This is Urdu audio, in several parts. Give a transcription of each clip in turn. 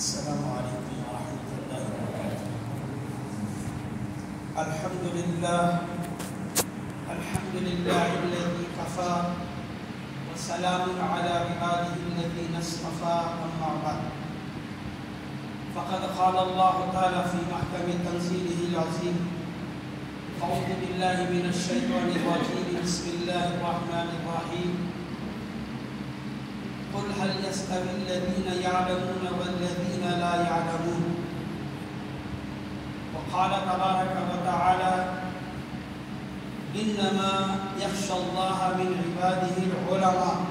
السلام عليكم ورحمة الله وبركاته. الحمد لله الذي كفى وسلام على عباده الذين اصطفى أما بعد. فقد قال الله تعالى في محكم تنزيله العظيم: أعوذ بالله من الشيطان الرجيم، بسم الله الرحمن الرحيم. قل هل يستوي الذين يعلمون والذين لا يعلمون. وقال تبارك وتعالى: إنما يخشى الله من عباده العلماء.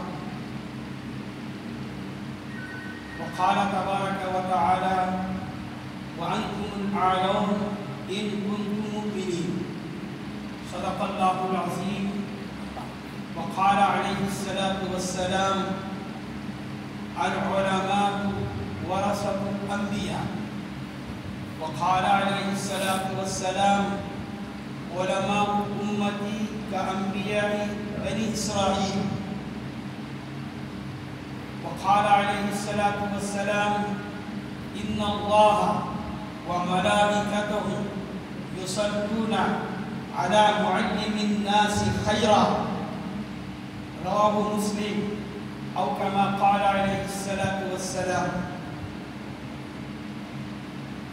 وقال تبارك وتعالى: وأنتم الأعلون إن كنتم مؤمنين. صدق الله العظيم. وقال عليه الصلاة والسلام: العلماء ورثة الأنبياء. وقال عليه الصلاة والسلام: علماء أمتي كأنبياء بني إسرائيل. وقال عليه الصلاة والسلام: إن الله وملائكته يصلون على معلم الناس خيرا. رواه مسلم، أو كما قال عليه الصلاة والسلام.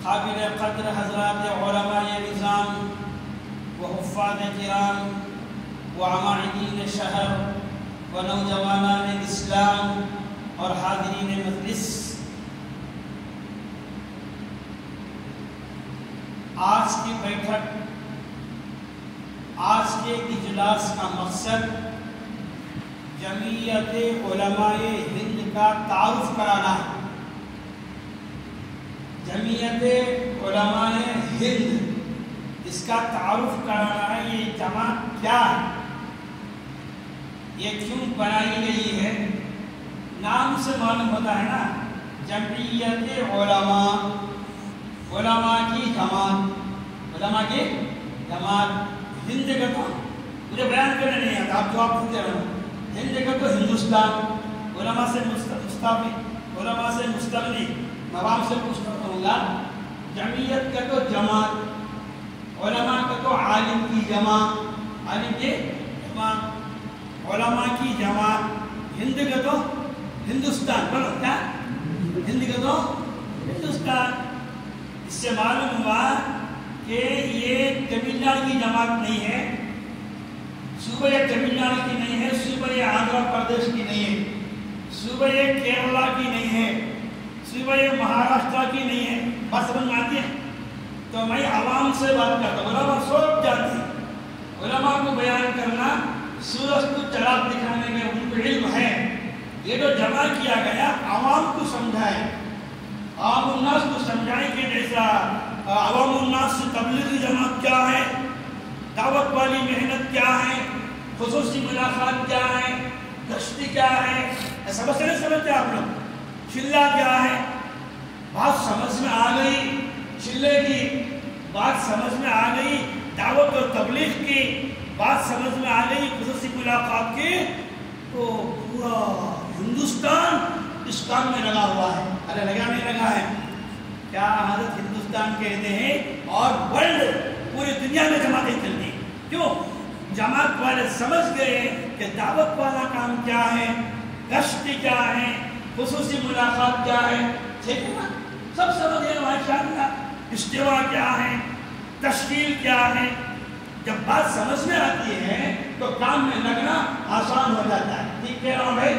قابل قدر حضرات علماء نظام وحفاظ کرام وعمائدین شہر ونوجوانان اسلام اور حاضرین مجلس، آج کی بیٹھک، آج کے اجلاس کا مقصد جمعیت علماء ہند کا تعارف کرانا ہے۔ جمعیت علماء ہند، اس کا تعارف کرانا ہے۔ یہ جماعت کیا ہے، یہ کیوں بنائی گئی ہے؟ نام سے معلوم ہوتا ہے نا، جمعیت علماء، علماء کی جماعت، علماء کی جماعت۔ ہند کا تو مجھے بیان کرنے نہیں آتا، آپ جواب دیتے رہو۔ ہند کا تو ہندوستان، علماء سے مستقل، علماء سے مستغنی، عوام سے مستقل ہوگا۔ جمعیت کا تو جماعت، علماء کا تو عالم کی جماعت، عالم کی جماعت، علماء کی جماعت۔ ہند کا تو ہندوستان، بولو کیا؟ ہند کا تو ہندوستان۔ اس سے معلوم ہوا کہ یہ تمل ناڈو کی جماعت نہیں ہے، صوبہ تمل ناڈو کی نہیں ہے، صوبہ آندھرا پردیش کی نہیں ہے، صوبہ کیرلا کی نہیں ہے، صوبہ مہاراشٹر کی نہیں ہے۔ بات سمجھ میں آتی ہے؟ تو میں عوام سے بات کرتا ہوں، علماء سوچ جاتے ہیں۔ علماء کو بیان کرنا، سورج کو چراغ دکھانے میں ان کو علم ہے۔ یہ جو جمع کیا گیا عوام کو سمجھائے، عوام الناس کو سمجھائے کہ جیسا عوام الناس سے تبلیغی جماعت کیا ہے، دعوت والی محنت کیا ہے، خصوصی ملاقات کیا ہے، گشتی کیا ہے، سمجھتے نہیں سمجھتے آپ لوگ؟ چلہ کیا ہے؟ بات سمجھ میں آ گئی، چلے کی بات سمجھ میں آ گئی، دعوت اور تبلیغ کی بات سمجھ میں آ گئی، خصوصی ملاقات کی، تو پورا ہندوستان اس کام میں لگا ہوا ہے۔ ارے لگا نہیں لگا ہے؟ کیا حضرت ہندوستان کہتے ہیں اور ورلڈ، پوری دنیا میں جماعتیں چلتی ہیں۔ کیوں؟ جماعت والے سمجھ گئے کہ دعوت والا کام کیا ہے، گشت کیا ہے، خصوصی ملاقات کیا ہے۔ ٹھیک ہے نا؟ سب سمجھ گئے ماشاءاللہ۔ استوا کیا ہے، تشکیل کیا ہے۔ جب بات سمجھ میں آتی ہے تو کام میں لگنا آسان ہو جاتا ہے۔ ٹھیک کہہ رہا ہوں بھائی؟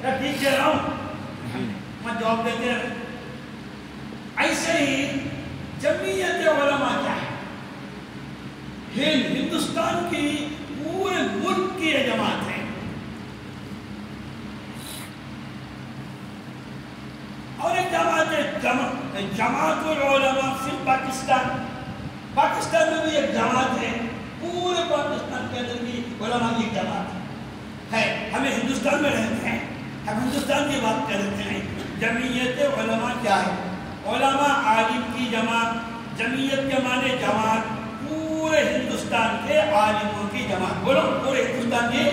ٹھیک کہہ رہا ہوں؟ میں جواب دیتے ہیں۔ ایسے ہی جمعیت علماء کیا ہے؟ ہندوستان کی پورے ملک کی یہ جماعت ہے۔ اور ایک جماعت ہے جماعت العلماء فی پاکستان۔ پاکستان میں بھی ایک جماعت ہے، پورے پاکستان کے اندر بھی علماء کی جماعت ہے۔ ہمیں ہندوستان میں رہتے ہیں، ہم ہندوستان کی بات کرتے ہیں۔ جمعیت علماء کیا ہے؟ علماء عالم کی جماعت، جمعیت کے معنی جماعت، پورے ہندوستان کے عالموں کی جماعت۔ بولو، پورے ہندوستان کے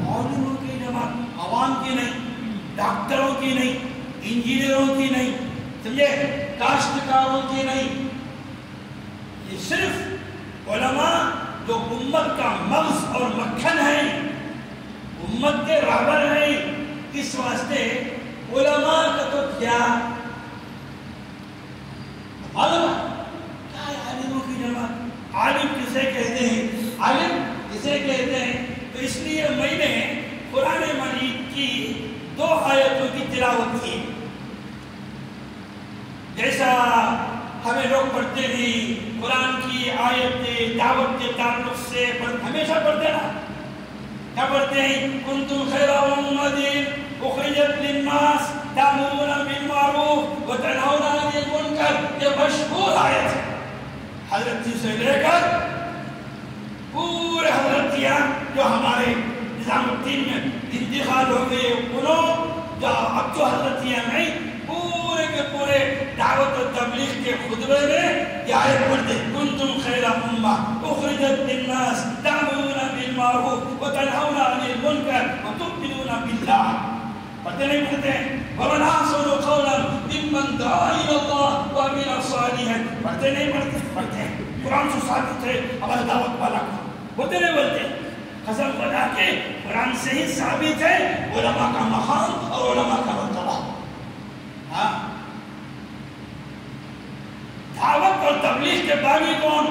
عالموں کی جماعت، عوام کی نہیں، ڈاکٹروں کی نہیں، انجینئروں کی نہیں، سمجھے، کاشتکاروں کی نہیں، یہ صرف علماء جو امت کا مغز اور مکھن ہیں، امت کے رہبر ہیں، اس واسطے علماء کا تو کیا معلوم ہے کیا ہے عالموں کی جماعت، عالم کسے کہتے ہیں، عالم کسے کہتے ہیں؟ تو اس لیے میں نے قرآن مجید کی 2 آیتوں کی تلاوت کی، جیسا ہمیں لوگ پڑھتے ہیں قرآن کی آیت دعوت کے تعلق سے ہمیشہ پڑھتے نا، کیا پڑھتے ہیں؟ کنتم خیر امۃ اخرجت للناس تأمرون بالمعروف وتنہون عن المنکر، یہ مشہور آیت ہے، حضرت جی سے لے کر پورے حضرت جی جو ہمارے نظام الدین میں انتقال ہو گئے انہوں جو اب جو حضرت جی نہیں، پورے کے پورے دعوت و تبلیغ کے خطبے میں یہ آیت پڑھتے، کنتم خیر امۃ اخرجت للناس تأمرون بالمعروف وتنہون عن المنکر وتؤمنون باللہ، پڑھتے نہیں پڑھتے؟ ومن احسن قولا ممن دعا الی اللہ وعمل صالحا، پڑھتے نہیں پڑھتے؟ پڑھتے ہیں، قرآن سے ثابت ہے ہمارا دعوت والا کا، بولتے نہیں بولتے؟ قسم خدا کے قرآن سے ہی ثابت ہے علماء کا مقام اور علماء کا مرتبہ۔ ہاں، دعوت اور تبلیغ کے بانی کون؟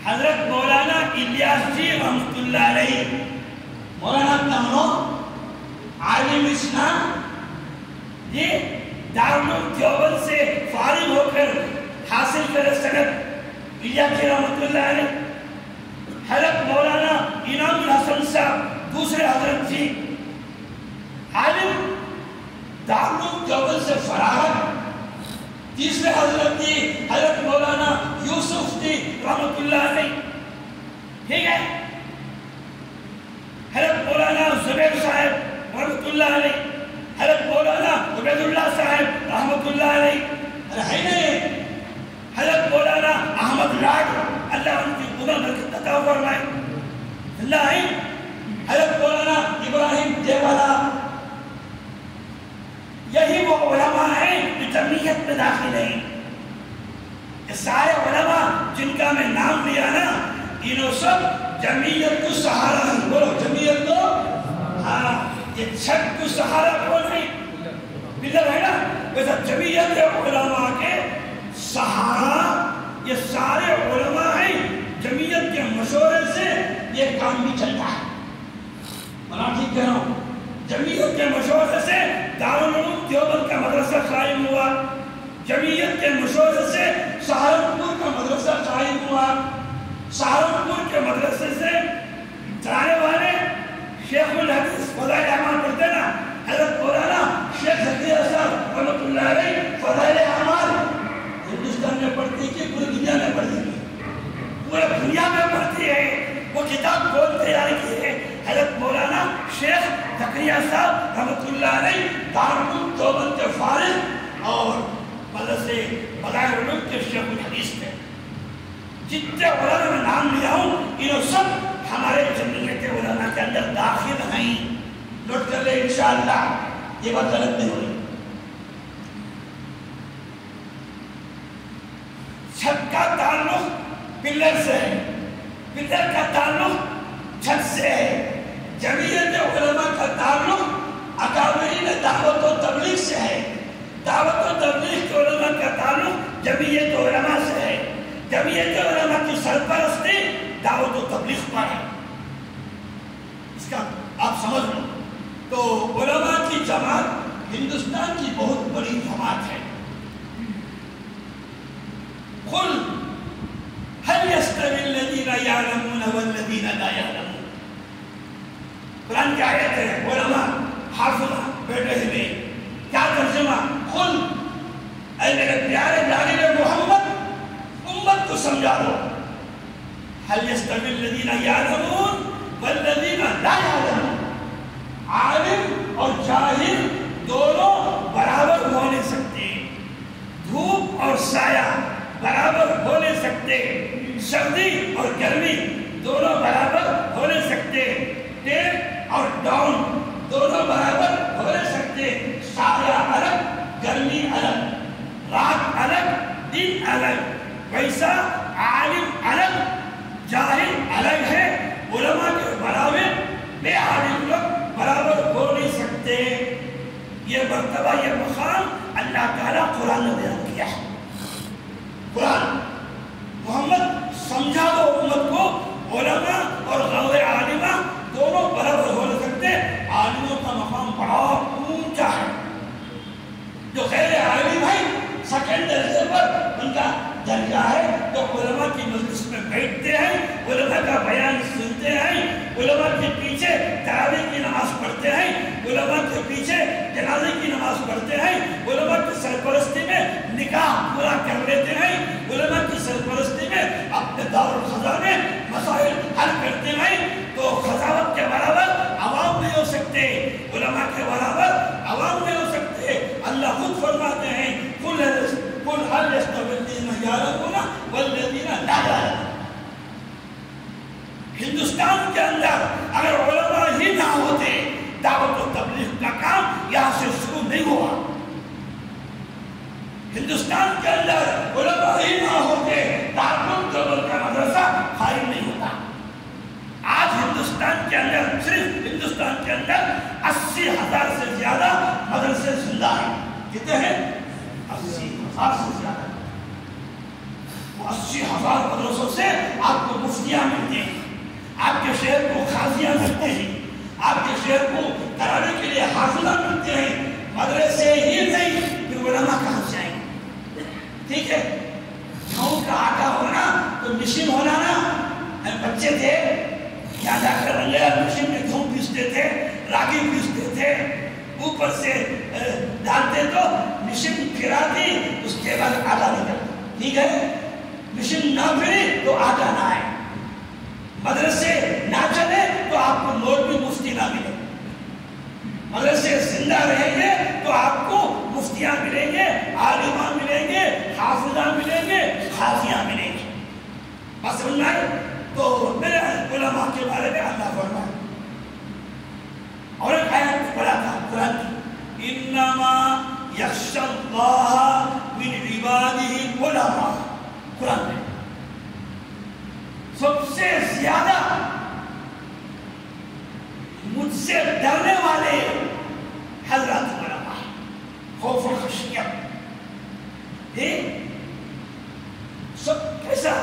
حضرت مولانا الیاس جی رحمۃ اللہ علیہ، مولانا تمنو عالم اسلام، یہ دارالعلوم دیوبند سے فارغ ہو کر حاصل کرے سند الیاس جی رحمۃ اللہ علیہ، حضرت مولانا انعام الحسن صاحب دوسرے حضرت جی عالم دارالعلوم دیوبند سے فراغت، تیسرے حضرت جی حضرت مولانا یوسف جی رحمۃ اللہ علیہ، ٹھیک ہے، حضرت مولانا زبیر صاحب رحمۃ اللہ علیہ، حضرت مولانا عبید اللہ صاحب رحمۃ اللہ علیہ، ہے نہیں، حضرت مولانا احمد لاڈ اللہ ان کی عمر برکت عطا فرمائے، اللہ ہے، حضرت مولانا ابراہیم دیوالا، یہی وہ علماء ہیں جو جمعیت میں داخل ہیں، یہ سارے علماء جن کا میں نام لیا نا، انہوں سب جمعیت کو سہارا ہیں، بولو جمعیت کو، ہاں، یہ چھت کو سہارا کون ہے؟ پلر ہے نا، ویسا جمعیت علماء کے سہارا یہ سارے علماء ہیں، جمعیت کے مشورے سے یہ کام بھی چلتا ہے، میں ٹھیک کہہ رہا ہوں، جمعیت کے مشورے سے دارالعلوم دیوبند کا مدرسہ قائم ہوا، جمعیت کے مشورے سے سہارنپور کا مدرسہ قائم ہوا، سہارنپور کے مدرسے سے چلانے والے شیخ الحدیث فضائل اعمال پڑھتے نا، حضرت مولانا شیخ زکریا صاحب رحمۃ اللہ علیہ، فضائل اعمال ہندوستان میں پڑھتی کہ پوری دنیا میں پڑھتی ہے، پورے دنیا میں پڑھتی ہے، وہ کتاب کون تیار کی ہے؟ حضرت مولانا شیخ زکریا صاحب رحمۃ اللہ علیہ، دارالعلوم دیوبند کے فارغ اور مدرسے فضائل علوم کے شیخ الحدیث تھے، جتنے علماء میں نام لیا ہوں انہوں سب ہمارے جمعیت علماء کے اندر داخل ہیں، نوٹ کر لیں انشاءاللہ، یہ بات غلط نہیں ہوئی۔ چھت کا تعلق پلر سے ہے، پلر کا تعلق چھت سے ہے، جمعیت علماء کا تعلق اکابرین دعوت و تبلیغ سے ہے، دعوت و تبلیغ کے علماء کا تعلق جمعیت علماء سے ہے، جمعیت علماء کی سرپرستی دعوت و تبلیغ پر ہے، اس کا آپ سمجھ لو۔ تو علماء کی جماعت ہندوستان کی بہت بڑی جماعت ہے۔ قل هل يستوي الذين يعلمون والذين لا يعلمون، قرآن کی آیت ہے، علماء حافظہ بیٹھے ہوئے، کیا ترجمہ؟ قل، اے میرے پیارے جانب محمد امت کو سمجھا دو، هل يستوي الذين يعلمون والذين لا يعلمون، عالم اور جاہل دونوں برابر ہو نہیں سکتے، دھوپ اور سایہ برابر ہو نہیں سکتے، سردی اور گرمی دونوں برابر ہو نہیں سکتے، ٹیپ اور ڈاؤن دونوں برابر ہو نہیں سکتے، سایہ الگ گرمی الگ، الگ، ویسا عالم الگ جاہل الگ ہے. علماء کے برابر بے عالم لوگ برابر ہو نہیں سکتے. یہ مرتبہ، یہ مقام اللہ تعالیٰ قرآن نے بیان کیا ہے. قرآن محمد سمجھا دو امت کو، علماء اور غیر عالمہ دونوں برابر ہو نہیں سکتے. عالموں کا مقام بڑا اونچا ہے. جو غیر عالم ہے سیکنڈ درجے پر ان کا درجہ ہے. جو علماء کی مجلس میں بیٹھتے ہیں، علماء کا بیان سنتے ہیں، علماء کے پیچھے تراویح کی نماز پڑھتے ہیں، علماء کے پیچھے جنازے کی نماز پڑھتے ہیں، علماء کی سرپرستی میں نکاح پورا کر لیتے ہیں، علماء کی سرپرستی میں اپنے دارالخزاں میں مسائل حل کرتے ہیں. تو خزاوت کے برابر عوام نہیں ہو سکتے، علماء کے برابر عوام نہیں ہو سکتے. اللہ خود فرماتے ہیں قل هل يستوي الذين يعلمون والذين لا يعلمون. ہندوستان کے اندر اگر علماء ہی نہ ہوتے، دعوت و تبلیغ کا کام یہاں سے شروع نہیں ہوا. ہندوستان کے اندر علماء ہی نہ ہوتے، دارالعلوم دیوبند کا مدرسہ قائم نہیں ہوتا. آج ہندوستان کے اندر، صرف ہندوستان کے اندر 80,000 سے زیادہ مدرسے زندہ ہیں. کتنے ہیں؟ 80,000 سے زیادہ. وہ 80,000 مدرسوں سے آپ کو مفتیاں ملتے ہیں، آپ کے شہر کو قاضیاں ملتے ہیں، آپ کے شہر کو تراویح کے لیے حافظاں ملتے ہیں. مدرسے ہی نہیں پھر علماء کہاں سے آئیں گے؟ ٹھیک ہے، گھؤں کا آٹا ہونا تو مشین ہونا نا. ہم بچے تھے یہاں جا کر رنگیا مشین میں گھؤں پیستے تھے، راگی پیستے تھے، اوپر سے ڈالتے تو مشین پھراتی، اس کے بعد آٹا نکلتا. ٹھیک ہے، مشین نہ پھری تو آٹا نہ آئے. مدرسے نہ چلے تو آپ کو نوٹ بھی مفتی نہ ملے. مدرسے زندہ رہیں گے تو آپ کو مفتیاں ملیں گے، عالماں ملیں گے، حافظاں ملیں گے، قاضیاں ملیں گے. بس سمجھ میں آئی؟ تو میرے علماء کے بارے میں اللہ فرمائے. اور ایک آیت پڑھا تھا قرآن کی، انما یخشی اللہ من عبادہ العلماء. قرآن میں سب سے زیادہ مجھ سے ڈرنے والے حضرات علماء. خوف و خشیت کیسا؟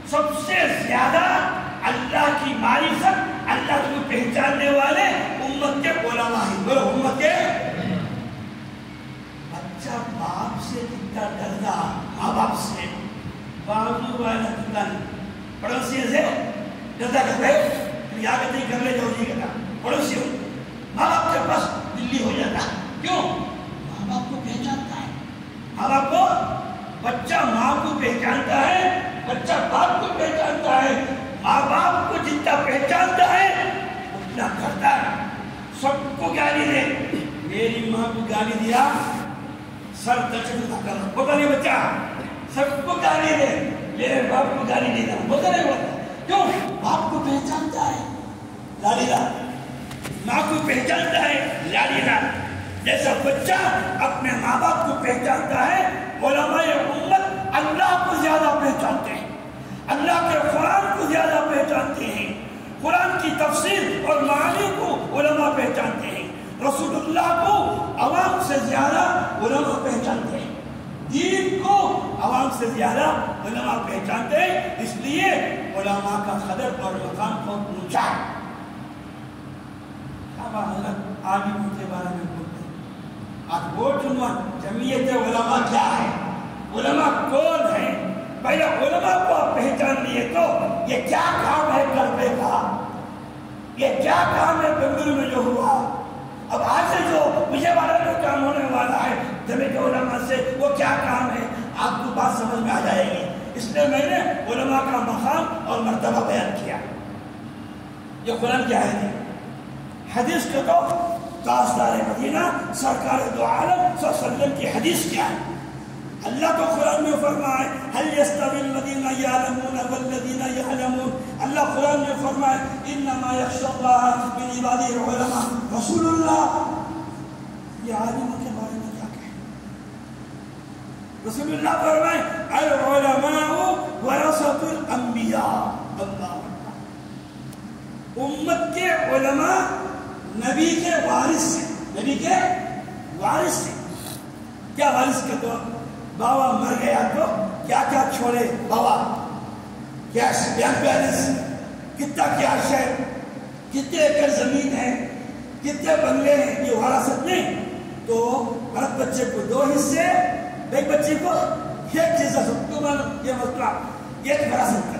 سب سے زیادہ اللہ کی معرفت، اللہ کو پہچاننے والے امت کے علماء ہیں. بولو امت کے. بچہ باپ سے کتنا ڈرتا، ماں باپ سے، بازو والا دکان پڑوسی سے ڈرتا کرتا ہے. تم آگے نہیں کر لے جاؤ جی کہتا پڑوسی ہو. ماں باپ کے پاس دلی ہو جاتا. کیوں؟ ماں باپ کو پہچانتا ہے. ماں باپ کو، بچہ ماں کو پہچانتا ہے، بچہ باپ کو پہچانتا ہے. ماں باپ کو جتنا پہچانتا ہے اتنا کرتا ہے. سب کو گالی دے، میری ماں کو گالی دیا سر درد نہ کرنا ہوتا نہیں. بچہ سب کو گالی دے، میرے باپ کو گالی دینا ہوتا نہیں ہوتا. کیوں؟ باپ کو پہچانتا ہے لالی دار، ماں کو پہچانتا ہے لالی دار. جیسا بچہ اپنے ماں باپ کو پہچانتا ہے، علماء امت اللہ کو زیادہ پہچانتے ہیں، اللہ کے قرآن کو زیادہ پہچانتے ہیں، قرآن کی تفسیر اور معانی کو علماء پہچانتے ہیں، رسول اللہ کو عوام سے زیادہ علماء پہچانتے ہیں، دین کو عوام سے زیادہ علماء پہچانتے ہیں. اس لیے علماء کا قدر اور مقام بہت اونچا ہے. حضرت عالموں کے بارے میں بولتے ہیں. آج ووٹ عنوان جمعیت علماء کیا ہے، علماء کون ہے؟ پہلے علماء کو آپ پہچان لیے تو یہ کیا کام ہے کرنے کا، یہ کیا کام ہے بنگلورو میں جو ہوا. اب آج سے جو مجھے والا میں کام ہونے والا ہے جمعیت علماء سے، وہ کیا کام ہے آپ کو بات سمجھ میں آ جائے گی. اس لیے میں نے علماء کا مقام اور مرتبہ بیان کیا. یہ قرآن کی آیت ہے. حدیث کے تو تاجدار مدینہ سرکار دو عالم صلی اللہ علیہ وسلم کی حدیث کیا ہے؟ اللہ تو قرآن میں فرمائے هل يستوي الذين يعلمون والذين يعلمون. اللہ قرآن میں فرمائے انما يخشى الله من عباده العلماء. رسول اللہ یہ عالموں کے بارے میں کیا کہیں؟ رسول اللہ فرمائے العلماء ورثۃ الانبیاء. اللہ امت کے علماء نبی کے وارث ہیں. نبی کے وارث ہیں. کیا وارث کا تو بابا مر گیا تو کیا کیا چھوڑے بابا, کیا بیلنس, کتنا کیش ہے, کتنے ایکڑ زمین ہے, کتنے بنگلے ہیں, یہ وراثت نہیں. تو ہر بچے کو 2 حصے, ایک بچے کو ایک حصہ. یہ مسئلہ ایک وراثت کا.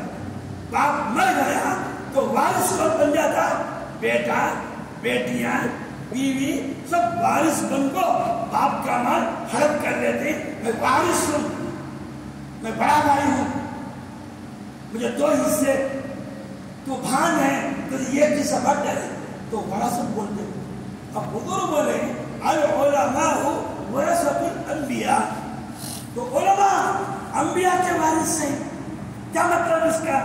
باپ مر گیا تو وارث کون بن جاتا؟ بیٹا, بیٹیاں, بیوی, سب وارث بن کو باپ کا مال ہڑپ کر لیتے. میں وارث ہوں, میں بڑا بھائی ہوں, مجھے 2 حصے, تو بھان ہے تو یہ حصہ بٹ ڈالے, تو وراثت بولتے. اب حضور بولے العلماء ورثۃ الانبیاء, تو علماء انبیاء کے وارث ہیں. کیا مطلب اس کا؟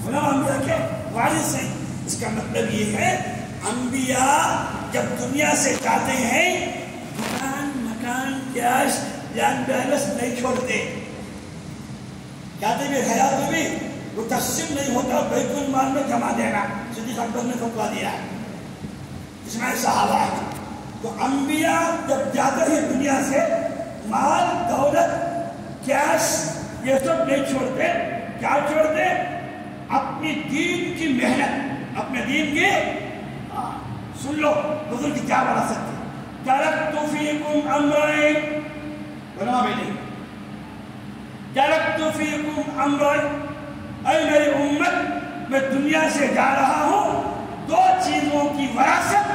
علماء انبیاء کے وارث ہیں. اس کا مطلب یہ ہے انبیاء جب دنیا سے جاتے ہیں دکان, مکان, کیش, جان بیلنس نہیں چھوڑتے. کہتے بھی حیات میں بھی وہ تقسیم نہیں ہوتا, بیت المال میں جمع دینا. صدیق اکبر نے فتویٰ دیا ہے, اس میں صحابہ ہے. تو انبیاء جب جاتے ہیں دنیا سے مال, دولت, کیش یہ سب نہیں چھوڑتے. کیا چھوڑتے؟ اپنی دین کی محنت, اپنے دین کی. سن لو حضور کی کیا وراثت ہے. ترکت فیکم امرین, علماء بیٹھے, ترکت فیکم امرین, اے میری امت میں دنیا سے جا رہا ہوں 2 چیزوں کی وراثت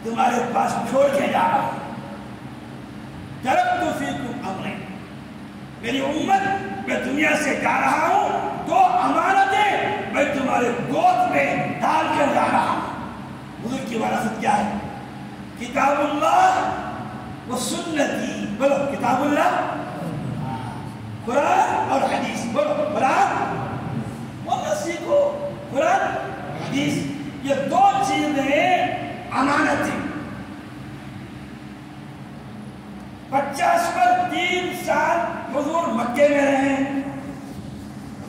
تمہارے پاس چھوڑ کے جا رہا ہوں. ترکت فیکم امرین, میری امت میں دنیا سے جا رہا ہوں 2 امانتیں میں تمہارے گود میں ڈال کر جا رہا ہوں. حضور کی وراثت کیا ہے؟ کتاب اللہ و سنتی. بولو کتاب اللہ, قرآن اور حدیث. بولو قرآن, وہ سیکھو قرآن حدیث. یہ 2 چیزیں امانت ہیں. 50 پر 3 سال حضور مکے میں رہے,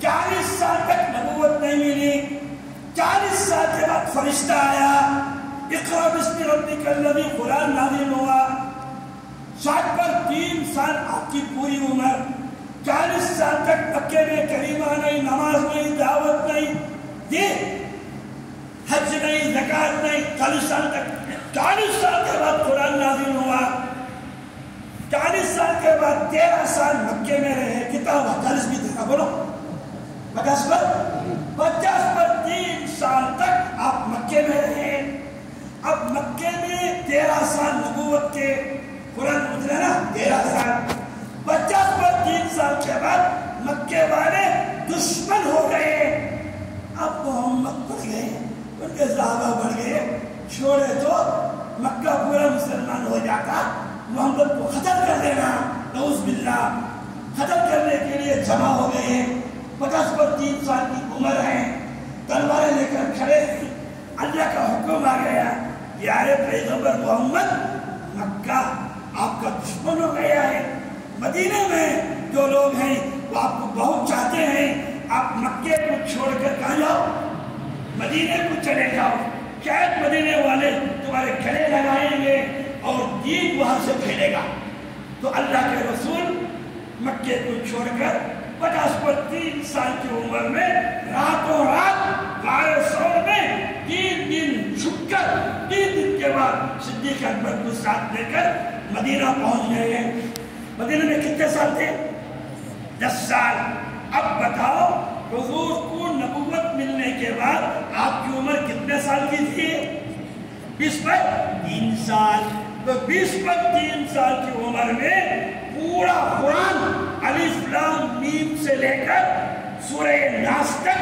40 سال تک نبوت نہیں ملی. 40 سال کے بعد فرشتہ آیا, اقرأ باسم ربک الذی, قرآن نازل ہوا. 60 پر 3 سال آپ کی پوری عمر. 40 سال تک مکے میں کلمہ نہیں, نماز نہیں, دعوت نہیں, حج نہیں, زکات نہیں. 40 سال تک. 40 سال کے بعد قرآن نازل ہوا. 40 سال کے بعد 13 سال مکے میں رہے. کتنا ہوا؟ 40 بھی تھا. بولو 50 پر 3 سال تک آپ مکے میں رہے. اب مکے میں 13 سال نبوت کے, قرآن اترے نا 13 سال. 50 پر 3 سال کے بعد مکے والے دشمن ہو گئے. اب محمد بڑھ گئے, ان کے صحابہ بڑھ گئے. چھوڑے تو مکہ پورا مسلمان ہو جاتا. محمد کو ختم کر دینا, نعوذ باللہ. ختم کرنے کے لیے جمع ہو گئے ہیں. 50 پر 3 سال کی عمر ہے, تلواریں لے کر کھڑے ہیں. اللہ کا حکم آ گیا, پیارے پیغمبر محمد, مکہ آپ کا دشمن ہو گیا ہے. مدینے میں جو لوگ ہیں وہ آپ کو بہت چاہتے ہیں. آپ مکے کو چھوڑ کر کہاں جاؤ؟ مدینے کو چلے جاؤ. شاید مدینے والے تمہارے گلے لگائیں گے اور دین وہاں سے پھیلے گا. تو اللہ کے رسول مکے کو چھوڑ کر 50 پر 3 سال کی عمر میں راتوں رات غار ثور میں 3 دن چھپ کر 3 دن کے بعد صدیق اکبر کو ساتھ لے کر مدینہ پہنچ گئے ہیں. مدینہ میں کتنے سال تھے؟ 10 سال. اب بتاؤ حضور کو نبوت ملنے کے بعد آپ کی عمر کتنے سال کی تھی؟ 20 پر 3 سال. تو 20 پر 3 سال کی عمر میں پورا قرآن الف لام میم سے لے کر سورہ ناس تک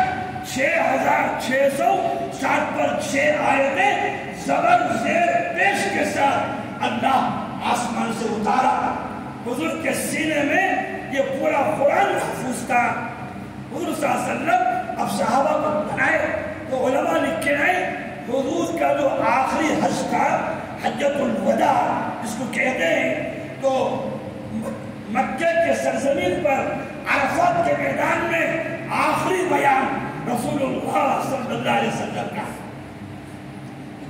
6660 پر 6 آیتیں زبر زیر پیش کے ساتھ اللہ آسمان سے اتارا. حضور کے سینے میں یہ پورا قرآن محفوظ تھا. حضور صلی اللہ علیہ وسلم اب صحابہ کو بنائے تو علماء لکھ کے آئے حضور کا جو آخری حج تھا, حجۃ الوداع جس کو کہتے ہیں, تو مکے سرزمین پر عرفات کے میدان میں آخری بیان رسول اللہ صلی اللہ علیہ وسلم کا.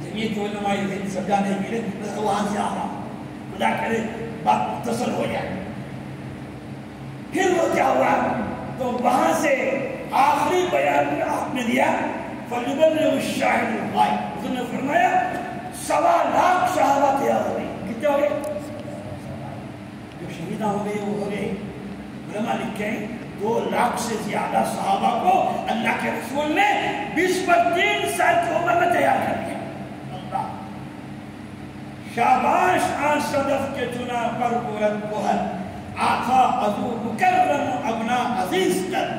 جمعیت علماء ہند سمجھانے کے لیے وہاں سے آ رہا ہوں, خدا کرے بات مختصر ہو جائے. پھر وہ کیا ہوا تو وہاں سے آخری بیان میں آپ نے دیا فَلْيُبَلِّغِ الشَّاهِدُ الْغَائِبَ. حضور نے فرمایا 1.25 لاکھ صحابہ تیار ہو گئے. کتنے ہو گئے؟ جو شہیدہ ہو گئے وہ ہو گئے. علماء لکھتے ہیں 2 لاکھ سے زیادہ صحابہ کو اللہ کے رسول نے 20 پر 3 سال کی عمر میں تیار کر دیا. اللہ شاباش آن صدف کے چنا پر بولت بہت آقا عضو مکرم ابنا عزیز کر.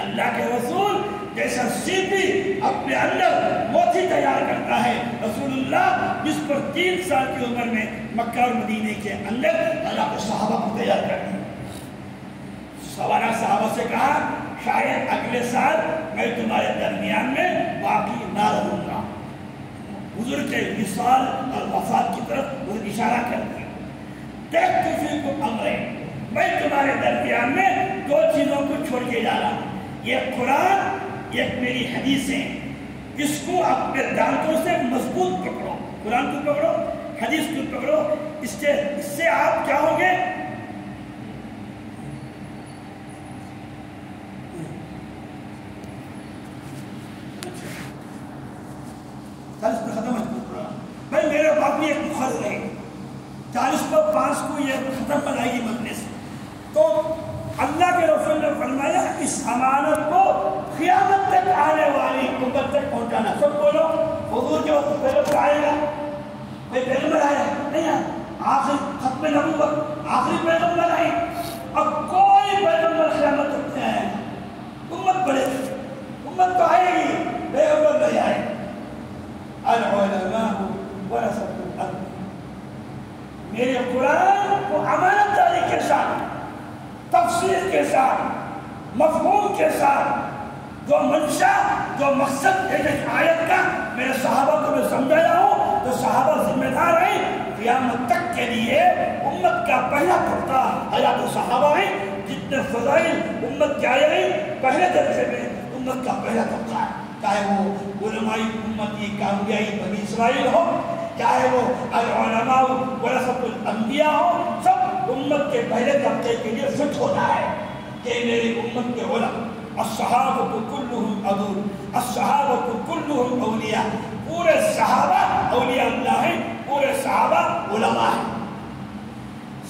اللہ کے رسول جیسا سیپی اپنے اندر موتی تیار کرتا ہے, رسول اللہ 20 پر 3 سال کی عمر میں مکہ اور مدینے کے اندر اللہ کے صحابہ کو تیار کر دیا. سوالہ صحابہ سے کہا شاید اگلے سال میں تمہارے درمیان میں باقی نہ رہوں گا. حضور کے وصال اور وفات کی طرف وہ اشارہ کر دیا. دیکھتے فیکم امرین, میں تمہارے درمیان میں 2 چیزوں کو چھوڑ کے جا رہا ہوں. یہ قرآن, یہ میری حدیثیں, اس کو اپنے دانتوں سے مضبوط پکڑو. قرآن کو پکڑو, حدیث کو پکڑو. اس سے آپ کیا ہوں گے؟ بھائی میرے باپ بھی ایک مخرج رہے 40 پر 5 کو یہ ختم بنائے گی مجلس. تو اللہ کے رسول نے فرمایا اس امانت کو قیامت تک آنے والی امت تک پہنچانا. سب بولو حضور کے وقت پیغمبر آئے گا, کوئی پیغمبر آیا نہیں ہے, آخری ختم نبوت آخری پیغمبر آئے. اب کوئی پیغمبر قیامت تک نہیں آئے. امت بڑھے, امت تو آئے گی, پیغمبر نہیں آئے. العلماء ورثۃ الانبیاء. میرے قرآن کو امانت داری کے ساتھ, تفسیر کے ساتھ, مفہوم کے ساتھ, جو منشا جو مقصد ہے اس آیت کا میرے صحابہ کو میں سمجھایا ہوں, تو صحابہ ذمہ دار ہیں قیامت تک کے لیے امت کا پہلا طبقہ حیات صحابہ ہیں. جتنے فضائل امت کے آئے ہیں پہلے درجے میں امت کا پہلا طبقہ ہے. چاہے وہ علماء امت کی کامیابی بنی اسرائیل ہو, چاہے وہ العلماء ورثۃ الانبیاء ہو, سب امت کے پہلے طبقے کے لیے فٹ ہوتا ہے کہ میری امت کے علماء الصحابہ کلہم عدول, الصحابہ کلہم اولیاء. پورے صحابہ اولیاء اللہ ہیں, پورے صحابہ علماء ہیں.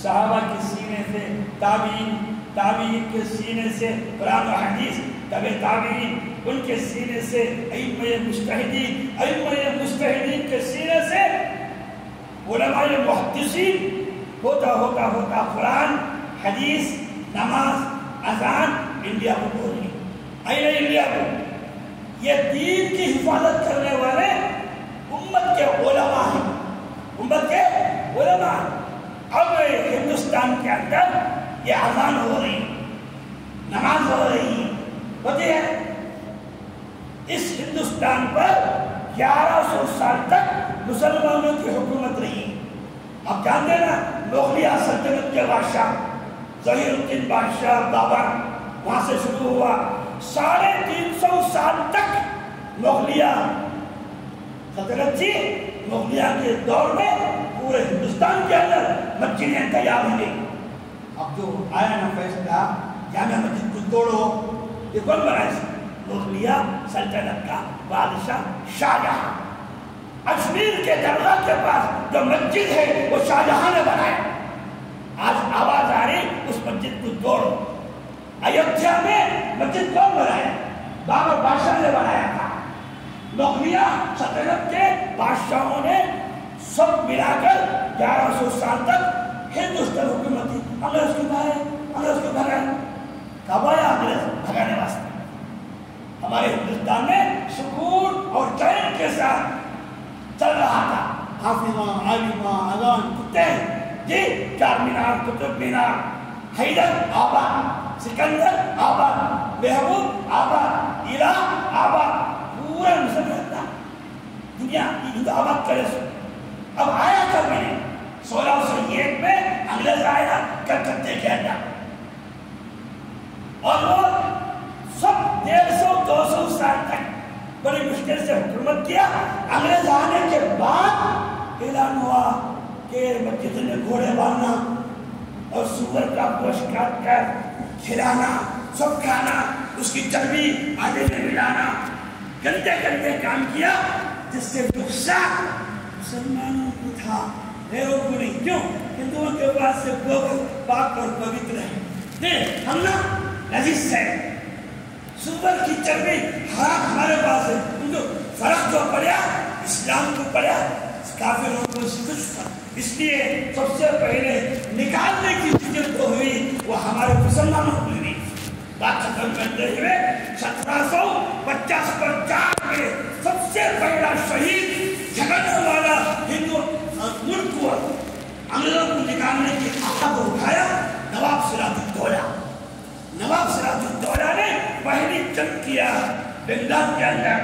صحابہ کے سینے سے تابعین, تابعین کے سینے سے قرآن و حدیث, تبع تابعین ان کے سینے سے ائمہ مجتہدین, ائمہ مجتہدین کے سینے سے علماء محدثین. ہوتا ہوتا ہوتا قرآن, حدیث, نماز, اذان انڈیا کو بولنی. این انڈیا کو یہ دین کی حفاظت کرنے والے امت کے علماء ہیں, امت کے علماء. اب ہندوستان کے اندر یہ اذان ہو رہی, نماز ہو رہی ہوتی ہے. اس ہندوستان پر 1100 سال تک مسلمانوں کی حکومت رہی. آپ جانتے ہیں نا مغلیہ سلطنت کے بادشاہ ظہیر الدین بادشاہ بابر, وہاں سے شروع ہوا 350 سال تک مغلیہ سلطنت تھی. مغلیہ کے دور میں پورے ہندوستان کے اندر مسجدیں تیار ہوئی. اب جو آیا نا فیصلہ جامع مسجد کو توڑو, یہ کون بنائے؟ مغلیہ سلطنت کا بادشاہ شاہ جہاں. اجمیر کے درگاہ کے پاس جو مسجد ہے وہ شاہ جہاں نے بنایا. آج آواز آ رہی اس مسجد کو توڑو. ایودھیا میں مسجد کون بنایا؟ بابر بادشاہ نے بنایا تھا. مغلیہ سلطنت کے بادشاہوں نے سب ملا کر 1100 سال تک ہندوستان حکومت تھی. انگریز کو بھگائے, انگریز کو بھگائے. کب آیا انگریز بھگانے واسطے؟ ہمارے ہندوستان میں سکون اور چین کے ساتھ چل رہا تھا. حافظہ, عالمہ, اذان, کتے جی, چار مینار, قطب مینار, حیدر آباد, سکندر آباد, محبوب آباد, عراق آباد, پورا مسلمان تھا. دنیا کی آباد کرے سو. اب آیا کب میں 1601 میں انگریز آیا کلکتے کے اندر. کب کیا؟ انگریز آنے کے بعد اعلان ہوا کہ مسجد میں گھوڑے باندھنا اور سور کا گوشت کاٹ کر کھلانا، سب کھانا، اس کی چربی آٹے میں ملانا، گندے گندے کام کیا جس سے نقصان مسلمانوں کو تھا، غیروں کو نہیں۔ کیوں؟ ہندوؤں کے پاس سے پاک اور پوتر ہے، نہیں ہم نا نجس ہے، سور کی چربی حرام ہمارے پاس ہے۔ ان کو فرق جو پڑیا اسلام کو پڑیا، کافروں کو شکست، اس لیے سب سے پہلے نکالنے کی فکر تو ہوئی وہ ہمارے مسلمانوں کو ہوئی۔ بات ختم کرتے ہوئے 1750 میں سب سے پہلا شہید جھگڑنے والا ہندو ملک کو انگریزوں کو نکالنے کی آواز اٹھایا نواب سراج الدولہ۔ نواب سراج الدولہ نے پہلی جنگ کیا بنگال کے اندر،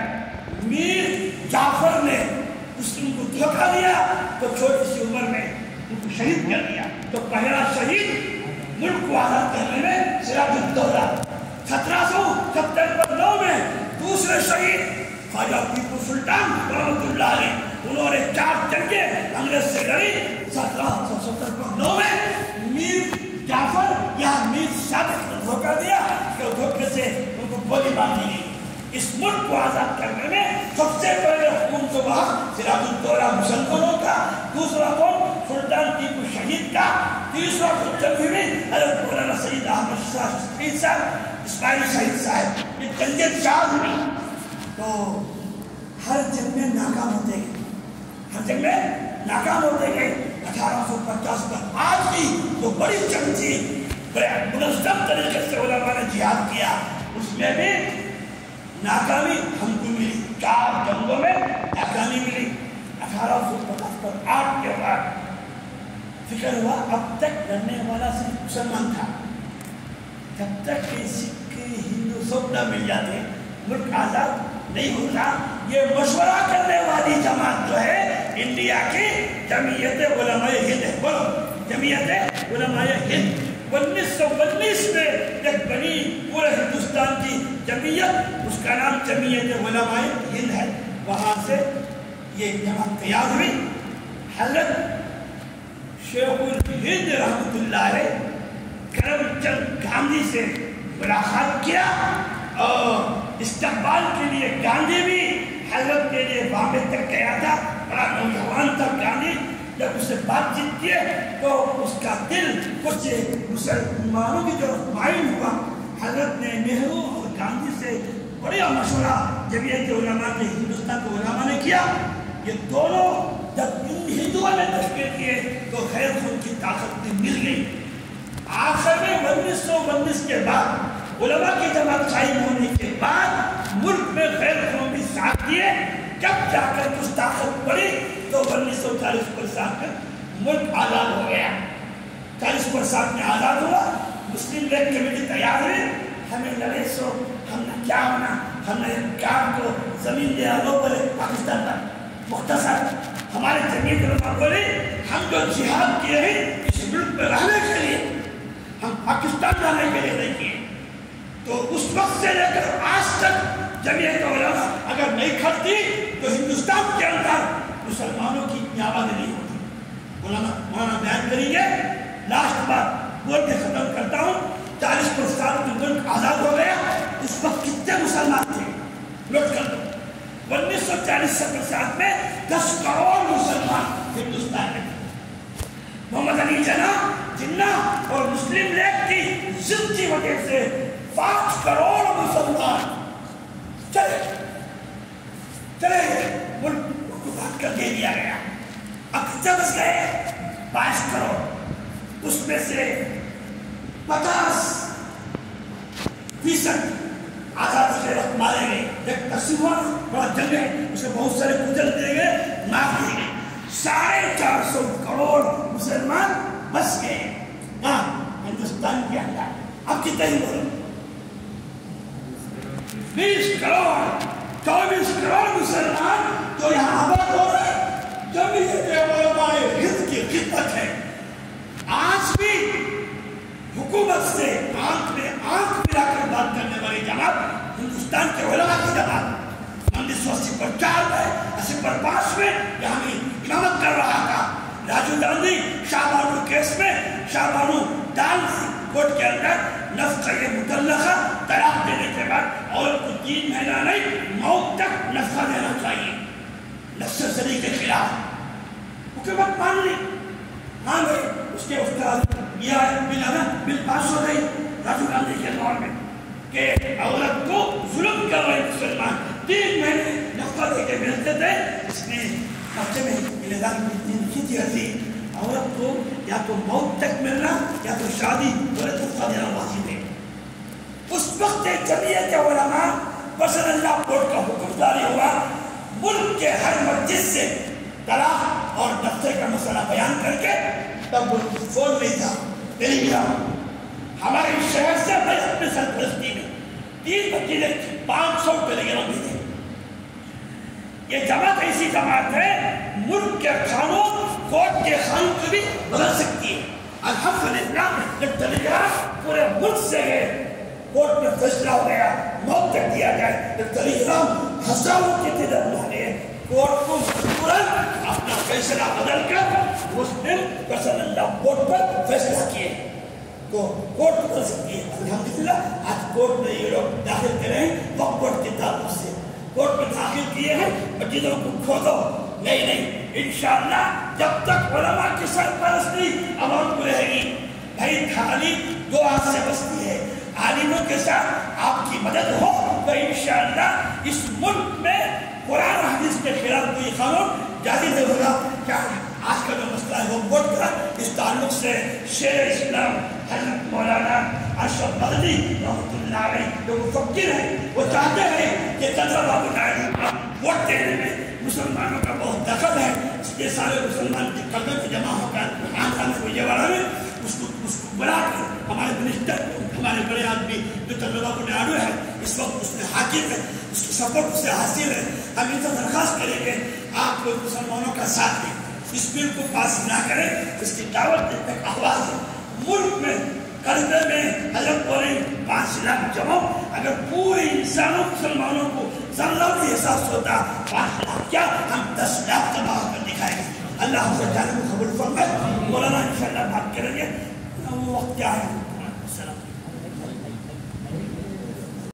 میر جعفر نے مسلم کو دھوکہ دیا تو چھوٹی سی عمر میں ان کو شہید کر دیا۔ تو پہلا شہید ملک کو آزاد کرنے میں سراج الدولہ۔ 1779 میں دوسرے شہید خواجہ ٹیپو سلطان رحمۃ اللہ علیہ، انہوں نے 4 جنگیں انگریز سے لڑی۔ 1779 میں میر جعفر یا میر صادق نے دھوکہ دیا کہ دھوکے سے ان کو گولی مار دی گئی۔ اس ملک کو آزاد کرنے میں سب سے پہلے حکومت کو وہاں سراج الدولہ مسلمانوں کا، دوسرا قوم سلطان ٹیپو شہید کا، تیسرا جنگ ہوئی حضرت مولانا سید احمد شاہ شہید صاحب، اسماعیل شہید صاحب، یہ جنگیں 4 ہوئی۔ تو ہر جنگ میں ناکام ہوتے گئے، ہر جنگ میں ناکام ہوتے گئے۔ 1850 پر آج کی جو بڑی جنگ تھی، بڑے منظم طریقے سے علماء نے جہاد کیا، اس میں بھی ناکامی ہم کو ملی، 4 جنگوں میں ناکامی ملی۔ 1850 پر 8 کے بعد فکر ہوا اب تک لڑنے والا صرف مسلمان تھا، جب تک کہ سکھ ہندو سب نہ مل جاتے ملک آزاد نہیں ہوتا۔ یہ مشورہ کرنے والی جماعت جو ہے انڈیا کی جمعیت علماء ہند ہے، بولو جمعیت علماء ہند۔ 1919 میں ایک بنی پورے ہندوستان کی جمعیت، اس کا نام جمعیت علماء ہند ہے، وہاں سے یہ جماعت تیار ہوئی۔ حضرت شیخ الہند رحمۃ اللہ علیہ کرم چند گاندھی سے ملاقات کیا اور استقبال کے لیے گاندھی بھی حضرت کے لیے بامبے تک گیا تھا، بڑا نوجوان تھا گاندھی۔ جب اس سے بات چیت کیے تو اس کا دل کچھ مسلمانوں کی جو مائل ہوا۔ حضرت نے نہرو اور گاندھی سے بڑا مشورہ جمعیت علماء کے ہندوستان کے علماء نے کیا۔ یہ دونوں جب ہندوؤں نے تشکیل کیے تو خیر خون کی طاقت میں مل گئی۔ آخر میں 1919 کے بعد علماء کی جماعت قائم ہونے کے بعد ملک میں غیر قومی ساتھ دیے، جب جا کر کچھ طاقت پڑی تو 1940 میں ملک آزاد ہو گیا۔ 40 میں آزاد ہوا، مسلم لیگ کمیٹی تیار ہوئی، ہمیں لڑے سو ہم نے کیا ہونا، ہم نے کام کو زمین دیا لو بولے پاکستان پر مختصر ہمارے جمعیت علماء بولے ہم جو جہاد کیے ہیں اس ملک میں رہنے کے لیے، ہم پاکستان جانے کے لیے نہیں کیے۔ تو اس وقت سے لے کر آج تک جمعیت علماء اگر نہیں کھڑتی تو ہندوستان کے اندر مسلمانوں کی اتنی آبادی نہیں ہوتی۔ مولانا بیان کریں گے، لاسٹ بات بول کے ختم کرتا ہوں۔ 40% میں ملک آزاد ہو گیا، اس وقت کتنے مسلمان تھے نوٹ کر دو۔ 1940 میں 10 کروڑ مسلمان ہندوستان میں، محمد علی جناح اور مسلم لیگ کی ضد کی وجہ سے 5 کروڑ مسلمان چلے گئے، ملک کو بھاگ کر دے دیا گیا۔ اب کتنے بچ گئے؟ 5 کروڑ، اس میں سے 50% آزاد سے وقت مارے گئے۔ ایک تقسیم ہوا، بڑا جنگ ہے، اس میں بہت سارے گزر دے گئے، معاف کیے گئے۔ 450 کروڑ مسلمان بس گئے کہاں؟ ہندوستان کے اندر۔ اب کتنے ہی بولو؟ 20 کروڑ 24 کروڑ مسلمان جو یہاں آباد ہو رہے ہیں۔ جمعیت علماء ہند کی خدمت ہے، آج بھی حکومت سے آنکھ میں آنکھ ملا کر بات کرنے والی جماعت ہندوستان کے علماء کی جماعت 1980 پر 4 میں نمبر 5 میں یہاں بھی امامت کر رہا تھا. راجیو گاندھی شاہ بانو کیس میں شاہ بانو ڈال دی کورٹ کے اندر نفقہ مطلقہ طلاق دینے کے بعد عورت کو 3 مہینہ نہیں موت تک نفقہ دینا چاہیے. نفس زنی کے خلاف حکومت مان لی. ہاں بھائی اس کے استاد یہ بل پاس ہو گئی راجیو گاندھی کے دور میں کہ عورت کو ظلم کر رہے مسلمان 3 مہینے نفقہ دے کے ملتے تھے. اس نے ہفتے میں اعلان کی تھی عورت کو یا تو موت تک ملنا یا تو شادی نفقہ دینا واجب ہے. اس وقت جمعیت علماء پسند اللہ بورڈ کا حکم جاری ہوا. ملک کے ہر مسجد سے طلاق اور نفقے کا مسئلہ بیان کر کے تب فون نہیں تھا ٹیلی گرام ہمارے شہر سے میں اپنے سرپرستی میں 3 وکیل 500 ٹیلی گرام بھیجے. یہ جماعت ایسی جماعت ہے ملک کے قانون کورٹ کے قانون کو بھی بدل سکتی ہے. الحمدللہ جب ٹیلی گرام پورے ملک سے ہے کورٹ میں فیصلہ ہو گیا موت تک دیا جائے. جب ٹیلی گرام ہزاروں کی تعداد میں آنے کورٹ کو ترنت اپنا فیصلہ بدل کر اس دن پسند اللہ بورڈ پر فیصلہ کیے تو کورٹ بدل سکتی ہے. الحمدللہ آج کورٹ میں یہ لوگ داخل کریں وقت بورڈ کے تعلق سے کورٹ میں داخل کیے ہیں مسجدوں کو کھودو. نہیں انشاءاللہ جب تک علماء کی سرپرستی عوام کو رہے گی. بھائی تعلیم دعا سے بستی ہے. عالموں کے ساتھ آپ کی مدد ہو تو انشاءاللہ اس ملک میں قرآن حدیث کے خلاف کوئی قانون جاری نہیں ہوگا. کیا آج کا جو مسئلہ ہے وہ بورڈ کا اس تعلق سے شیخ اسلام حضرت مولانا اشرف مدنی رحمۃ اللہ علیہ جو مفکر ہیں وہ چاہتے ہیں کہ چندرا بابو نائیڈو کا ووٹ دینے میں مسلمانوں کا بہت دخل ہے. اس کے سارے مسلمان کے قدم سے جمع ہو کر آسان کو یہ بڑھا میں اس کو بلا کر ہمارے منسٹر ہمارے بڑے آدمی جو چندرا بابو نائیڈو ہے اس وقت اس میں حاکم ہے اس کی سپورٹ اس سے حاصل ہے. ہم ان سے درخواست کریں گے آپ لوگ مسلمانوں کا ساتھ دیں اس بل کو پاس نہ کریں. اس کی دعوت تک آواز ہے ملک میں قرضے میں حضرت بولیں 5 لاکھ جمع اگر پورے انسانوں مسلمانوں کو ذرہ بھی احساس ہوتا 5 لاکھ کیا ہم 10 لاکھ تباہ کر دکھائیں گے. اللہ ہم سے جانے کو قبول فرمائے. مولانا انشاءاللہ بات کریں گے وہ وقت کیا ہے